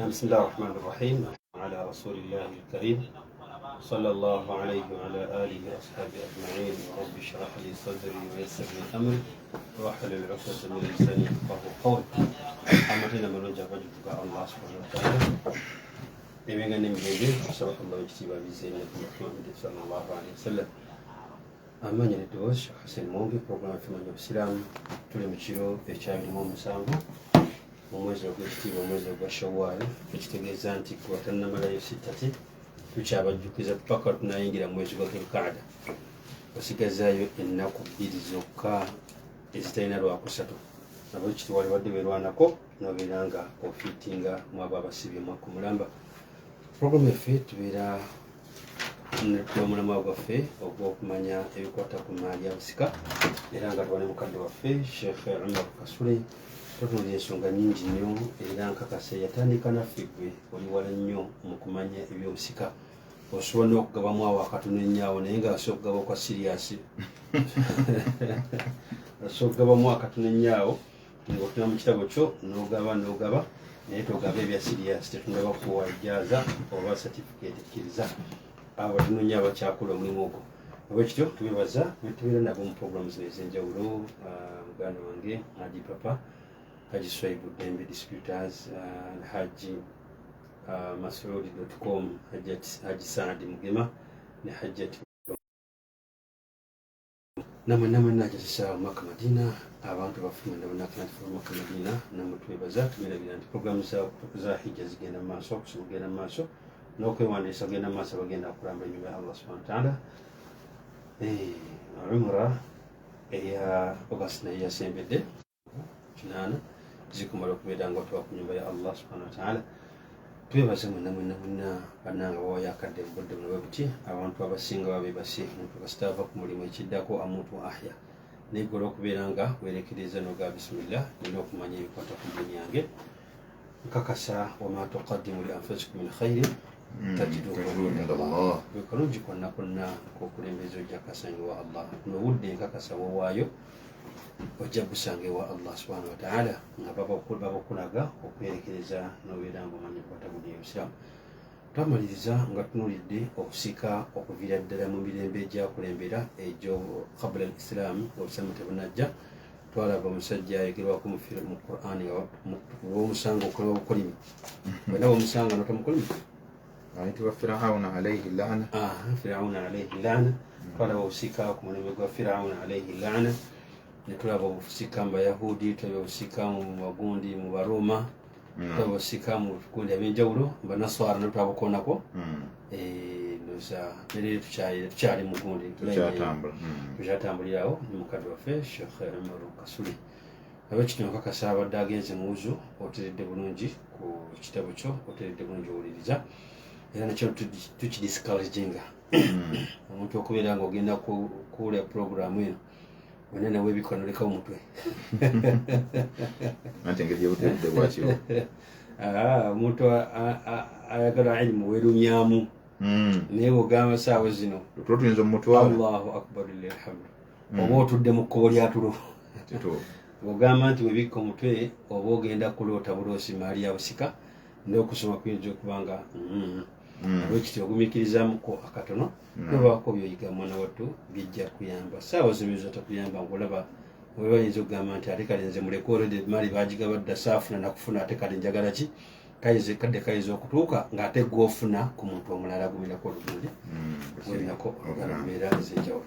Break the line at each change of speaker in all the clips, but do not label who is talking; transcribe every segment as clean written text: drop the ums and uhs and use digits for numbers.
بسم الله الرحمن الرحيم. على رسول الله الكريم صلى الله عليه وعلى آله وأصحابه أجمعين. رب اشرح لي صدري ويسر لي أمري واحلل عقدة من لساني يفقهوا قولي. أمرنا من رجع وجهك الله سبحانه وتعالى. إيمانا نمجيبي سبق الله اجتبا بزينة محمد صلى الله عليه وسلم. Amanya nitosh Hassan Mongi program ya Fimanya Waislamu tuli mchiro ekyali mu musango mu mwezi ogw'ekitiibwa omwezi ogwa Shawwal ekitegeeza nti kuwatannamalayo sitati tukyabajjukiza paka tunayingira mu mwezi gwa Dhulqaada osigazaayo ennaku bbiri zokka ezitalina lwakusatu nabo kiti wali wadde weerwanako nobeera nga ofiitinga mu abo abasibye mwaka mulamba. Program yaffe tubeera n'omulamwa gwaffe ogw'okumanya ebikwata ku maali y'abasika era nga tuba ne mukadde waffe Sheikh Umar Kasule tutunuulira ensonga nnyingi nnyo era nkakasa yatandika naffe gwe oli wala nnyo mu kumanya ebyobusika osobola n'okugabamu awo akatono ennyo naye nga asobola okugaba kwa siriyasi asobola okugabamu akatono ennyo ng'otuna mu kitabo kyo n'ogaba naye togaba ebya siriyasi tetundaba kuwa ijaaza oba certificate ekkiriza abo tunoonya abakyakola omulimu ogwo. Obwekityo tubebaza betubeera nabo mu programu zino ez'enjawulo. Muganda wange Haji Papa, Haji Swaibu Dembe Distributors, Haji Masroodi.com, Haji Saadi Mugema ne Hajjati namwe najazisa Maka Madina abantu bafuna ndabonakanafu Maka Madina namwe tubebaza tumerabira nti programu za hijja zigenda mu maaso okusobola okugenda mu maaso n'okwewandiisa bagenda mu maaso bagenda kulamba ennyumba ya Allah subhanahu wa ta'ala. Umra eya August nayo yasembedde 8 zikumala okubeera nga tuba ku nyumba ya Allah subhanahu wa ta'ala. Twebaze mwenna bannanga bawayakadde obudde buno bwe buti abantu abasinga babeebase omuntu kasitaava ku mulimu ekiddako amuntu ahya naye gwe olw'okubeera nga weerekereza n'oga bisimillah nina okumanya ebikwata ku ddiini yange nkakasa wama tuqaddimu li anfusikum min khairin tajiduhu inda Allah. Kalungi kwonna k'okulembeza ojja kasanga ewa Allah n'obudde nkakasa wowaayo ojja busanga ewa Allah subhanahu wa ta'ala nga babakulaga okwerekereza n'obeera nga omanyi ebikwata ku ddiini y'Obusiraamu. Twamaliriza nga tunuulidde okusika okuviira ddala mu mirembe egyakulembera egyo qabla al-Islam Obusiraamu tebunajja. Twalaba omusajja ayogerwako mu Qur'ani w'omusanga okulaba obukolimi wena w'omusanga notamukolimi
ayitibwa Firawuna alayhi laana.
Firawuna alayhi laana. Twalaba obusika ku mulembe gwa Firawuna alayhi laana ne tulaba obusika mu Bayahudi, tulaba obusika mu bagundi mu Baroma, tulaba obusika mu bikundi ebyenjawulo mu Banaswara ne twabukoonako. Nerero tukyali mu gundi tukyatambulirawo ne mukadde waffe Sheikh Umar Kasule. Abekityo nkakasa abadde agenze mu wuzu oteredde bulungi ku kitabo kyo oteredde bulungi owuliriza era nakyo tukidiscouraginga omuntu okubeera nga ogenda kuwulira puroguramu eno wena nawe ebikonoleka omutwe
ate engeri yobutedde bwakiro
omuntu ayagala ilimu weerumyamu naye ogamba saawa zino
tuyinza omutwe
Allahu akbar lillahi alhamdu oba otudde mu kkubo lya tulo ogamba nti webikka omutwe oba ogenda kuloota buloosi maali ya busika n'okusoma kuyinza okubanga olwekityo ogumiikirizamuko akatono nobaako byoyiga mwana wattu bijja kuyamba. Saawa zino zotakuyamba ng'olaba weba yinza okugamba nti ate kale nze muleke olwedde maali baagigaba dda saafuna nakufuna ate kale njagala ki kadde kayinza okutuuka ng'ate gw'ofuna ku muntu omulala gumirako olugundi olinako olugala mbeera ez'enjawulo.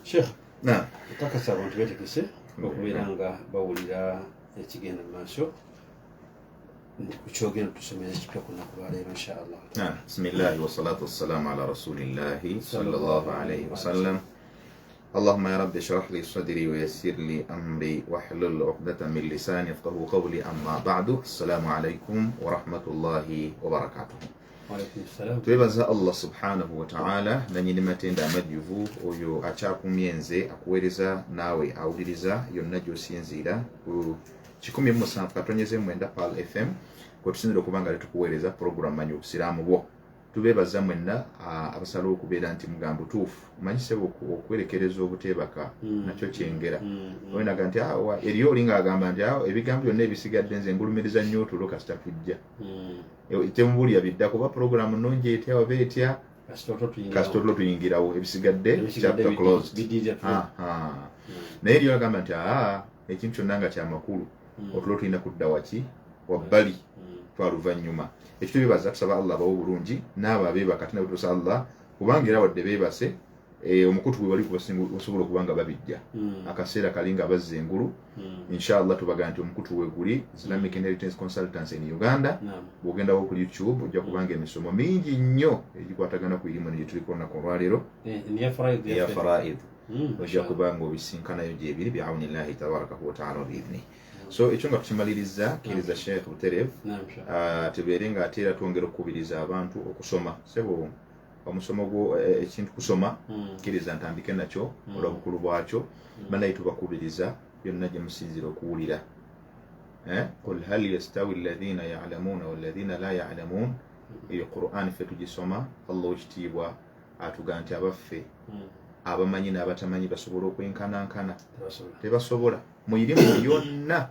Sheikh nkakasa abantu beetegese okubeera nga bawulira ekigenda mu maaso kukyogera tusomera ekipya ku nnaku lwaleero inshaallah.
Bismillahi wassalatu wassalamu ala rasulillahi sallallahu alayhi wasallam. اللهم يا رب اشرح لي صدري ويسر لي أمري واحلل عقدة من لساني يفقهوا قولي. أما بعد السلام عليكم ورحمة الله وبركاته.
وعليكم السلام.
Twebaza Allah subhanahu wa ta'ala nanyini matenda amajjuvu oyo akyakumyenze akuweereza naawe awuliriza yonna gy'osinziira ku 107 katonyeze mwenda Pal FM kwetusinzira okuba nga letukuweereza puroguramu Manya Obusiraamu bwo. Tubebaza mwenna abasala okubeera nti mugambo tuufu manyise okwerekereza obuteebaka nakyo kyengera owenaga nti eriyo olinga agamba nti ebigambo byonna ebisigadde nze ngulumiriza nnyo otulo kasita tujja temubulya bidda kuba program nungi etya oba etya kasitoto tuyingirawo ebisigadde chapter closed naye lyo agamba nti ekintu kyonna nga kyamakulu otulo tulina kudda waki wabbali twaluvanyuma ekyo tubibaza tusaba Allah abawo bulungi n'abo abeebaka tina butusa Allah kubanga era wadde beebase omukutu gwe wali kubasobola okubanga babijja akaseera kali nga bazza engulu inshallah tubaga nti omukutu we guli Islamic Inheritance Consultants in Uganda bw'ogendawo ku YouTube ojja kubanga emisomo mingi nnyo egikwatagana ku irimu gyetuliko olunaku olwaleero ya faraid ojja kubanga obisinkanayo gyebiri biawunillahi tabaraka wa taala biidhni so ekyo nga tukimaliriza kiriza Sheikh Buterev tubeere nga ate era twongera okukubiriza abantu okusoma sebo omusomo gwo ekintu kusoma kiriza ntandike nakyo olw'obukulu bwakyo banaye tubakubiriza byonna gye musinzira okuwulira qul hal yastawi alladhina ya'lamuna walladhina la ya'lamun eyo Qur'an ffe tugisoma Allah ekitiibwa atuga nti abaffe abamanyi n'abatamanyi basobola okwenkanankana tebasobola muyirimu yonna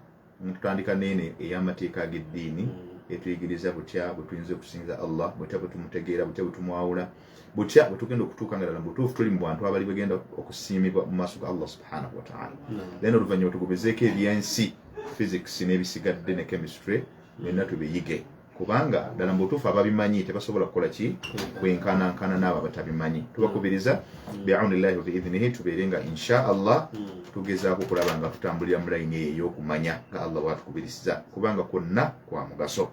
tutandika nene ey'amateeka ag'eddiini etuyigiriza butya bwe tuyinza okusinza Allah butya bwe tumutegeera butya bwe tumwawula butya bwe tugenda okutuuka nga ddala mu butuufu tuli mu bantu abali bagenda okusiimibwa mu maaso ga Allah subhanahu wa ta'ala then oluvannyuma tugobezeeko ebyensi physics n'ebisigadde ne chemistry byonna tubiyige kubanga ddala mu butuufu ababimanyi tebasobola kukola ki kwenkanankana n'abo abatabimanyi tubakubiriza bi'aunillahi wa bi'idhnihi tubeere nga insha Allah tugezaako okulaba nga tutambulira mu layini eyo ey'okumanya nga Allah bw'atukubiriza kubanga kwonna kwa mugaso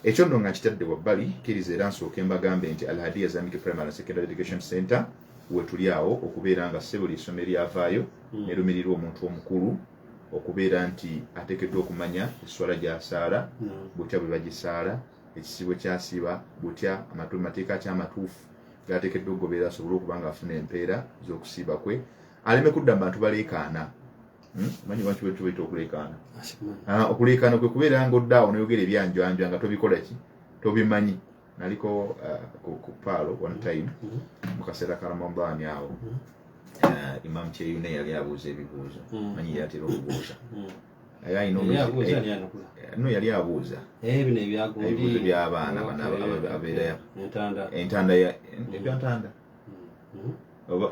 ekyo nno nga nkitadde wabbali kiriza era nsooke mbagambe nti Al-Hadiya Islamic Primary and Secondary Education Center wetuli awo okubeera nga se buli issomo eryavaayo nerumirirwa omuntu omukulu okubeera nti ateekeddwa okumanya esswala gy'asaala butya bwe bagisaala ekisiibo kyasiiba butya amateeka ky'amatuufu gateekeddwa okugoberera asobole okuba nga afuna empeera z'okusiiba kwe aleme kudda mu bantu baleekaana manyi bantu betu baita okuleekaana okuleekaana kwe kubeera nga oddaawo noyogera ebyanjwanja nga tobikola ki tobimanyi naliko ku paalo one time mu kaseera ka Ramadani awo Imam Cheyune yali abuuza ebibuuzo manyi yatera okubuuza no yali abuuza ebibuuzo by'abaana abeera entanda ebyantanda oba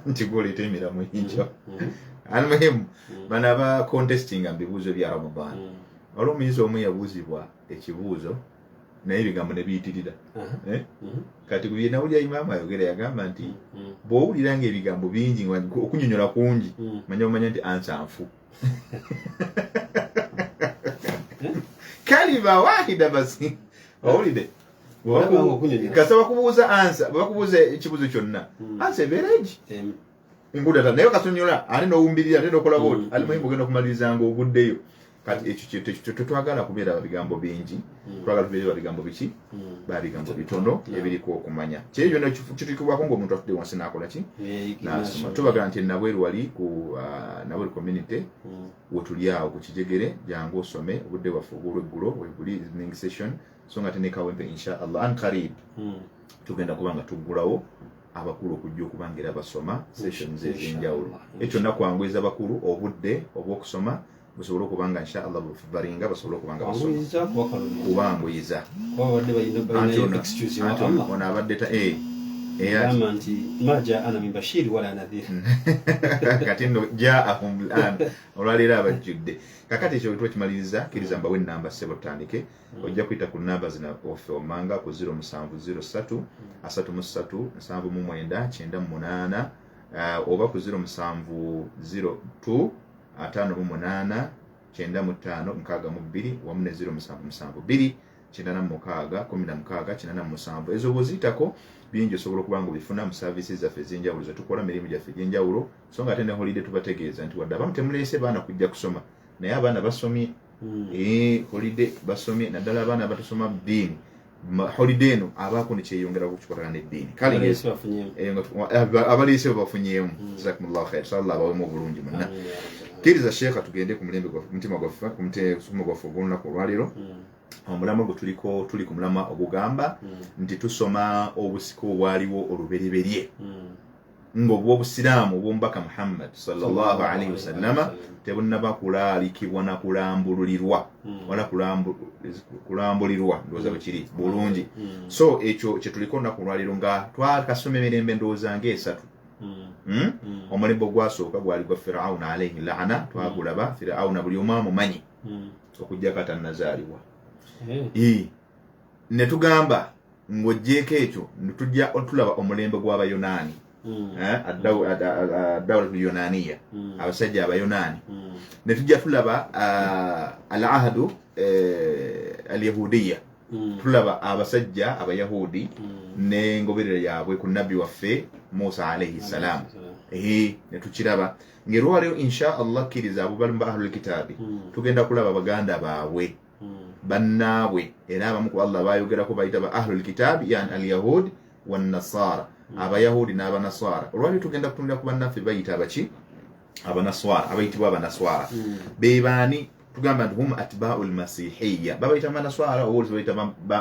nti gwoleta emiramu egyo almuhimu bano aba contestinga mu bibuuzo bya Ramadan waliwo omuyizi omu yabuuzibwa ekibuuzo naye ebigambo ne biyitirira kati ku bye nawulira Imaamu ayogera yagamba nti bw'owulira nga ebigambo bingi okunyonyola kungi manya bumanya nti ansanfu kalima wahida basi owulire kasaba kubuuza ansa bwe bakubuuza ekibuuzo kyonna ansa ebeera egi engudata naye kasonyola ate n'owumbirira ate n'okola bwoti alimuhimu ogenda okumaliriza nga oguddeyo kati ekyo tetwagala kubeera bigambo bingi twagala tubeere bigambo biki bigambo bitono ebiriko okumanya kiri byonna kitukibwako ng'omuntu atudde wansi n'akola ki n'asoma tubagala nti nabweru wali ku nabweru community wetuli awo ku kijegere jangu osome obudde waffe obw'olweggulo webuli evening session so nga tenekawempe insha Allah an karib tugenda kuba nga tuggulawo abakulu okujja okubanga era basoma sessions ez'enjawulo ekyo nakwanguyiza abakulu obudde obw'okusoma busobola okubanga insha Allah baringa basobola okubanga basoma kubanguyiza ono abadde kati nno jaahum lan olwaleero abajjudde kakati ekyo bwetwekimaliriza kiriza mbawe ennamba ssebo tutandike ojja kuyita ku nnamba zino offe omanga ku 0703 33 79 98 oba ku 0702 5 8 9 wamu ne 0772 96 16 ezo bw'oziyitako bingi osobola okuba nga obifuna mu services zaffe ez'enjawulo zetukola mirimu gyaffe egy'enjawulo so nga ate ne holiday tubategeeza nti wadde abamu temuleese baana kujja kusoma naye abaana basomye holiday basomye naddala abaana abatasoma ddiini holiday eno abaako nekyeyongera kukikolana n'eddiini kale abaleese babafunyeemu jazakumullahu khair sallallahu abawemu obulungi munna kiriza sheekha tugende ku mulembe gwaffe mutima gwaffe ku mutima gwaffe ogw'olunaku olwaleero omulamwa gwe tuli ku mulamwa ogugamba nti tusoma obusika obwaliwo olubereberye ng'obw'obusiraamu obw'omubaka Muhammad sallallahu alaihi wasallama tebunnaba kulaalikibwa na kulambululirwa wala kulambulirwa ndowooza bwe kiri bulungi. So ekyo kye tuliko olunaku lwaliro nga twakasoma emirembe ndowooza ng'esatu. Omulembe ogwasooka gwali gwa Firawuna alaihi laana, twagulaba. Firawuna buli omu amumanyi okujjako atannazaalibwa. Ne tugamba ng'oggyeko ekyo tujja tulaba omulembe gw'Abayonaani, ad-dawlatu Yunaniya, abasajja Abayonaani. Ne tujja tulaba al-ahdu al-yahudiya, tulaba abasajja Abayahudi n'engoberera yaabwe ku nabbi waffe Musa alaihi salam. Ne tukiraba ng'erwaleero insha Allah kkiriza abo bali mu ahlul kitaabi tugenda kulaba baganda baabwe bannaabwe, era abamu ku Allah bayogerako bayita ba ahlul kitaabi, yani al-yahud wan-nasara, Abayahudi n'Abanaswara. Olwali tugenda kutundira ku bannaffe bayita abaki? Abanaswara, abayitibwa Abanaswara. Be baani? Tugamba nti hum atba'ul masihiyya, babayita Abanaswara oba bayita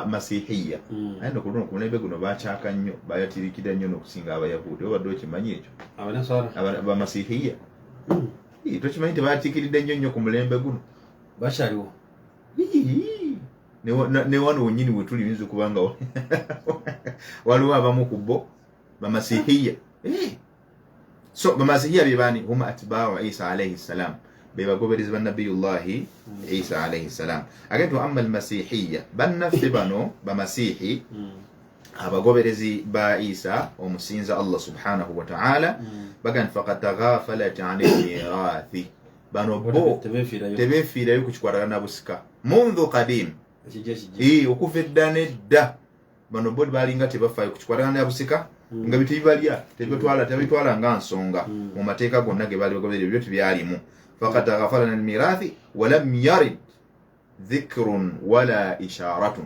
masihiyya. Ayenda ku mulembe guno bakyaka nnyo, bayatirikira nnyo n'okusinga Abayahudi. Obadde okimanyi ekyo?
Abanaswara
Abamasihiyya tokimanyi tebayatikiridde nnyo ku mulembe guno?
Bakyaliwo
ne wano wennyini we tuli yinza okuba nga waliwo abamu ku bo bamasihiyya. So bamasihiyya be baani? Hum atba'u Isa alaihi salam, be bagoberezi ba nabiyullahi Isa alaihi salam. Agento amma almasihiyya, bannaffe bano bamasihi abagoberezi ba Isa omusinza Allah subhanahu wa ta'ala, bagan faqad taghafalat 'ani al-mirathi, bano bo tebeefiirayo ku kikwatagana busika mundu qadim, okuva edda nedda. Bano bo balinga tebafaayo ku kikwatagana busika, nga bitibalya tebitwala nga nsonga mu mateeka gonna ge bali bagoberera, ebyo tebyalimu. Faqad taghafalat 'ani al-mirathi wa lam yarid dhikrun wala isharatun,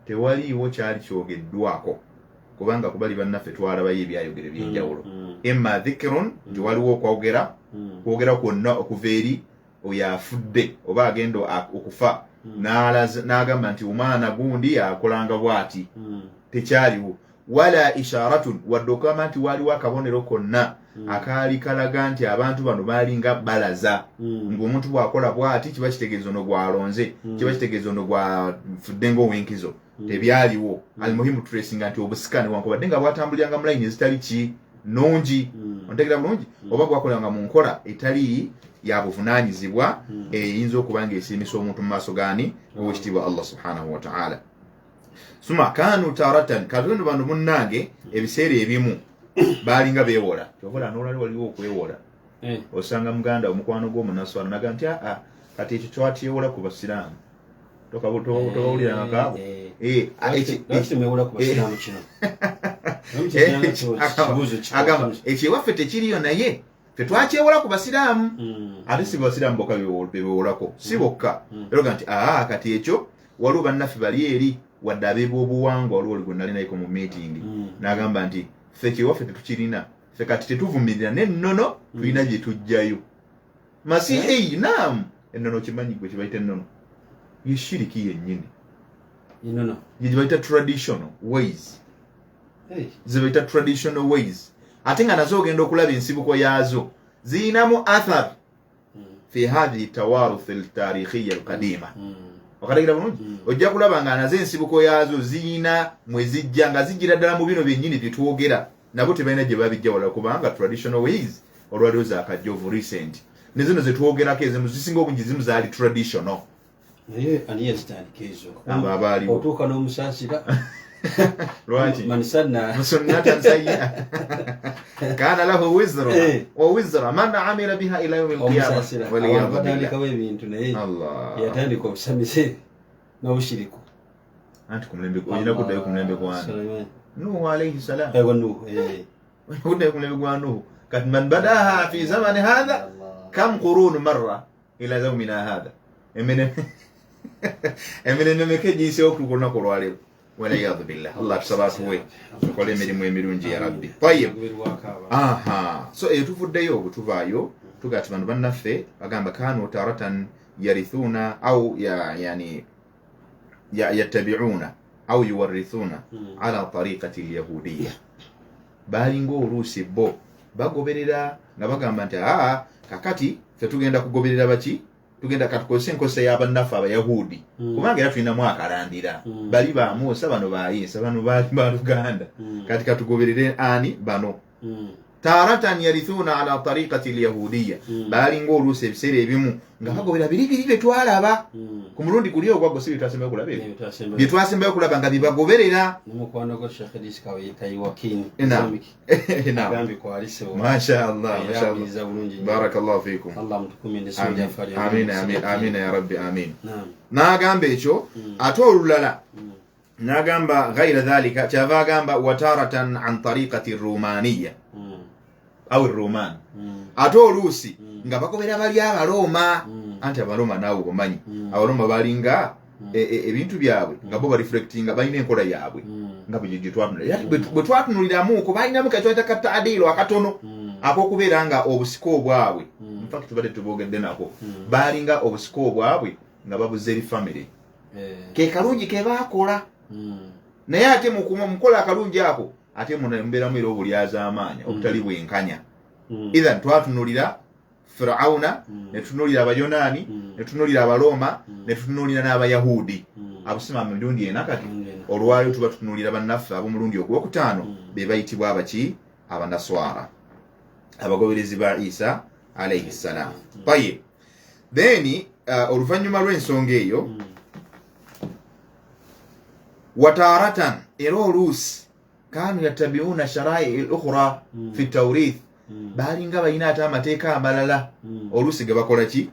tewaliiwo kyali kyogeddwako, kubanga kubali bannaffe twalabayo ebyayogere ebyenjawulo. Emma dhikrun, nti waliwo okwogera kwonna okuva eri oyo afudde oba agenda okufa n'agamba nti omwana gundi akolanga bw'ati, tekyaliwo. Wala isharatun, wadde okugamba nti waliwo akabonero konna akaali kalaga nti abantu bano baalinga balaza, ng'omuntu bw'akola bw'ati kiba kitegeeza ono gw'alonze, kiba kitegeeza ono gw'afudde ng'ow'enkizo. Tebyaliwo. Almuhimu tulesinga nti obusika newankubadde nga bwatambuliranga mu layini ezitali ki nungi, ontegera bulungi, oba bwakolanga mu nkola etali ya buvunaanyizibwa eyinza okuba ng'esiimisa omuntu mu maaso gaani ow'ekitiibwa Allah subhanahu wa ta'ala. Suma kanu taratan, katonda bano munnange ebiseera ebimu baalinga beewola. Kyobola n'olwali waliwo okwewola. Osanga muganda omukwano gw'omunaswala naga nti kati ekyo twatyewola ku basiraamu tokawuliranga kaabo. Ekyo ewaffe tekiriyo naye ffe twakyewola ku basiraamu, ate si basiraamu bokka bewolako, si bokka. Eroga nti kati ekyo waliwo bannaffe bali eri, wadde ab'ebyobuwangwa waliwo gwe nali nayiko mu meeting, n'agamba nti ffe kyewaffe tetukirina, ffe kati tetuvumirira n'ennono, tulina gye tujjayo. Masihi naam, ennono kimanyi gwe kibayita ennono ye shiriki yennyini, ye bayita traditional ways, ze bayita traditional ways. Ate nga nazo ogenda okulaba ensibuko yaazo ziyinamu athar fi hadhihi tawaruth al-tarikhiyya al-qadima. Okalagira bulungi, ojja kulaba nga nazo ensibuko yaazo ziyina mwe zijja nga zijjira ddala mu bino byennyini bye twogera, nabo tebalina gye babijja wala, kubanga traditional ways olwaliwo zaakajja of recent, ne zino ze twogerako ezimu zisinga obungi zimu zaali traditional.
Naye ani yazitandika ezo?
Abaaliwo
otuuka n'omusaasira
lwaki
manisanna
musunnatan sayyi'a kana lahu wizru wa wizra man amila biha ila yawm al-qiyamah
waliyadhalikawo ebintu naye yatandika obusamize n'obushiriku.
Anti ku mulembe olina kuddayo ku mulembe gwani Nuhu alayhi salam,
Nuhu
kuddayo ku mulembe gwa Nuhu. Kati man badaha fi zamani hadha kam qurun marra ila yawmina hadha, eminene meke giyise okulunaku olwaleero. Waliyadhu billah, Allah tusabatuwe tukole emirimu emirungi ya rabbi. Tayyib, so tuvuddeyo obutuvaayo tugati bano bannaffe bagamba kanu taratan yarithuna au yani yattabi'una au yuwarithuna ala tariqati al-yahudiyya. balinga oluusi bo bagoberera nga bagamba nti kakati ffe tugenda kugoberera baki tugenda katukozesa enkozesa y'abannaffe abayahudi kubanga era tulinamu akalandira bali ba Musa bano ba Isa bano bali ba Luganda kati katugoberere ani bano taratan yarithuna ala tariqati al-yahudiyya balinga oluusi ebiseera ebimu nga bagoberera biribiri bye twalaba ku mulundi guli ogwago si bye kulaba bye twasembayo kulaba nga bibagoberera
mukwano gwa Sheikh Idris Kawita Iwakin
masha Allah barakallahu fikum
Allah mtukuminde soja fali
amin ya rabbi amin nagamba ekyo ate olulala nagamba ghayra dhalika kyava gamba wataratan an tariqati ar-rumaniyya aw ar-ruman ate oluusi nga bakobera bali abaloma anti abaloma naawe omanyi abaloma balinga ebintu byabwe nga bo bareflectinga balina enkola yaabwe nga bwe twatunulira bwe twatunuliramu ko balinamu katwata katadiro akatono akokubeera nga obusiko obwabwe infact tubadde tubogedde nako balinga obusiko obwabwe nga babuze eri family ke kalungi ke bakola naye ate mukola akalungi ako ate mbeeramu era obulyaza amaanya obutali bwenkanya idhan twatunulira Firauna netunulira abayonani netunulira abaloma netunulira n'abayahudi abusima mirundi enakati olwayo tuba tutunulira bannaffe ab'omulundi ogwokutaano be bayitibwa abaki abanaswara abagoberezi ba Isa alayhi salam tayyib then oluvannyuma lw'ensonga eyo wataratan era oluusi kanu yattabi'una shara'i al-ukhra fi at-tawrith balinga balina ate amateeka amalala oluusi ge bakola ki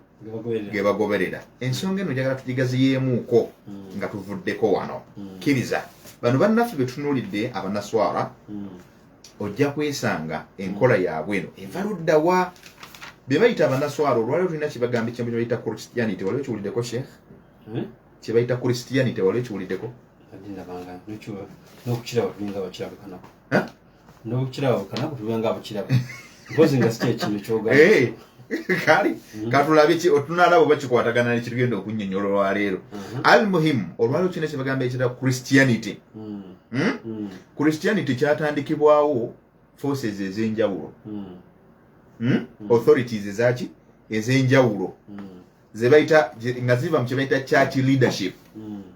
ge bagoberera ensonga eno njagala tugigaziyeemuuko nga tuvuddeko wano kkiriza bano bannaffe be tunuulidde abanaswara ojja kwesanga enkola yaabwe eno eva luddawa be bayita abanaswara olwaliwo tulina kibagamba ekyambo kye bayita christianity waliwo kiwuliddeko sheikh kye bayita christianity waliwo kiwuliddeko kali katulabe ki otunalabo bakikwatagana nekitugenda okunnyonnyola olwaleero almuhim olwaliwo kino kyebagamba ekira christianity christianity kyatandikibwawo forces ez'enjawulo authorities ezaki ez'enjawulo zebayita nga ziva mu kyebayita church leadership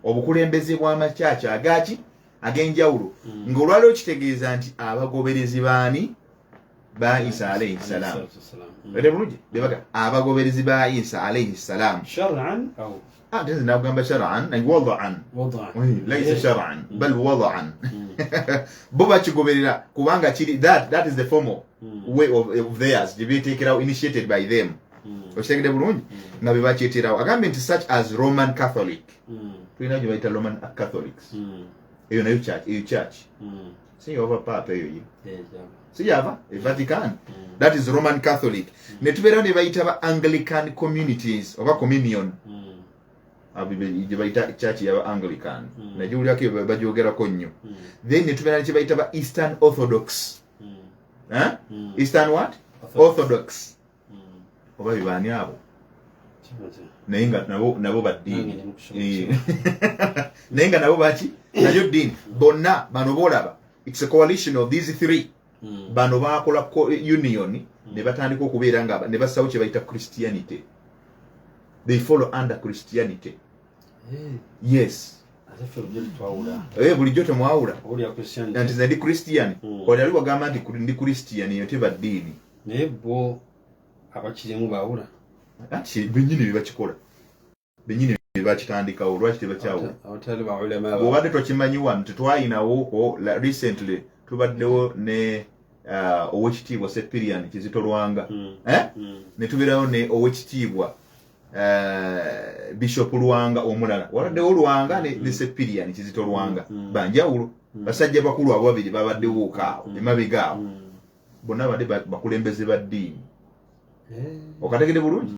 obukulembeze bw'amakyaki agaki ag'enjawulo ng'olwaliwo kitegeeza nti abagoberezi baani ba Isa alayhi salam ere bulungi bebaga abagoberezi ba Isa alayhi salam
shar'an aw
this nagamba shar'an ay wada'an laysa shar'an bal wada'an bo bakigoberera kubanga kiri that is the formal way of theirs they take it out initiated by them okitegedde bulungi nga bebakyeterawo agambe nti such as Roman Catholic tulina gye bayita Roman Catholics eyo nayo church si over papa eyo si yava Vatican that is Roman Catholic ne tubeera ne bayita ba Anglican communities oba communion gye bayita church ya Anglican nagiwulyako bagyogerako nnyo then ne tubeera ne kye bayita ba Eastern Orthodox Eastern what? Orthodox oba bibaani abo naye nga nabo baddiini naye nga nabo baki nayo ddiini bonna bano boolaba it's a coalition of these three bano bakola union ne batandika okubeera nga ne bassawo kye bayita Christianity they follow under Christianity yes bulijjo temwawula nti ze ndi Christian oli ali wagamba nti ndi Christian eyo teba ddiini
naye bo abakirimu baawula
benyini bebakikola benyini bebakitandikawo lwaki tebakyawula obadde tokimanyi wano tetwayinawo recently tubaddewo ne owekitiibwa Sepirian Kizito Lwanga ne tubeerawo ne owekitiibwa Bishop Lwanga omulala waladdewo Lwanga ne Sepirian Kizito Lwanga banjawulo basajja bakulu abo babiri babaddewo kaawo emabegaawo bonna badde bakulembeze ba ddiini okategedde bulungi